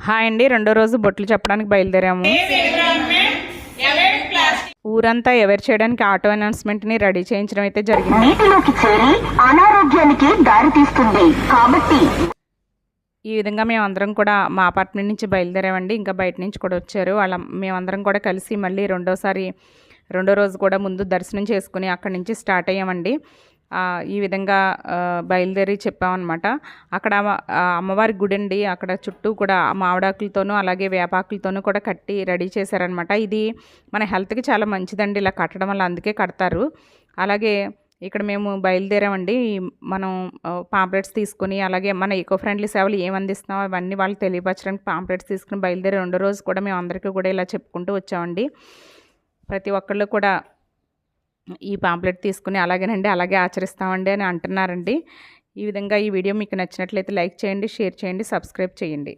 Hi అండి, రెండో రోజు బొట్లు చెప్పడానికి బయలుదేరాము. ఊరంతా ఎవరు చేయడానికి ఆటో అనౌన్స్మెంట్ని రెడీ చేయించడం అయితే జరిగింది. నీటిలోకి చేరి అనారోగ్యానికి దారి తీస్తుంది కాబట్టి ఈ విధంగా మేమందరం కూడా మా అపార్ట్మెంట్ నుంచి బయలుదేరామండి. ఇంకా బయట నుంచి కూడా వచ్చారు. మేమందరం కూడా కలిసి మళ్ళీ రెండో రోజు కూడా ముందు దర్శనం చేసుకుని అక్కడి నుంచి స్టార్ట్ అయ్యామండి. ఈ విధంగా బయలుదేరి చెప్పామన్నమాట. అక్కడ అమ్మవారి గుడి అండి. అక్కడ చుట్టూ కూడా మామిడాకులతోనూ అలాగే వేపాకులతోనూ కూడా కట్టి రెడీ చేశారనమాట. ఇది మన హెల్త్కి చాలా మంచిదండి ఇలా కట్టడం వల్ల, అందుకే కడతారు. అలాగే ఇక్కడ మేము బయలుదేరామండి. మనం పాంప్లెట్స్ తీసుకుని అలాగే మన ఈకో ఫ్రెండ్లీ సేవలు ఏమి అందిస్తున్నామో అవన్నీ వాళ్ళు తెలియపరచడానికి పాంప్లెట్స్ తీసుకుని బయలుదేరి రెండో రోజు కూడా మేము అందరికీ కూడా ఇలా చెప్పుకుంటూ వచ్చామండి. ప్రతి ఒక్కళ్ళు కూడా ఈ పాంప్లెట్ తీసుకుని అలాగేనండి అలాగే ఆచరిస్తామండి అని అంటున్నారండి. ఈ విధంగా ఈ వీడియో మీకు నచ్చినట్లయితే లైక్ చేయండి, షేర్ చేయండి, సబ్స్క్రైబ్ చేయండి.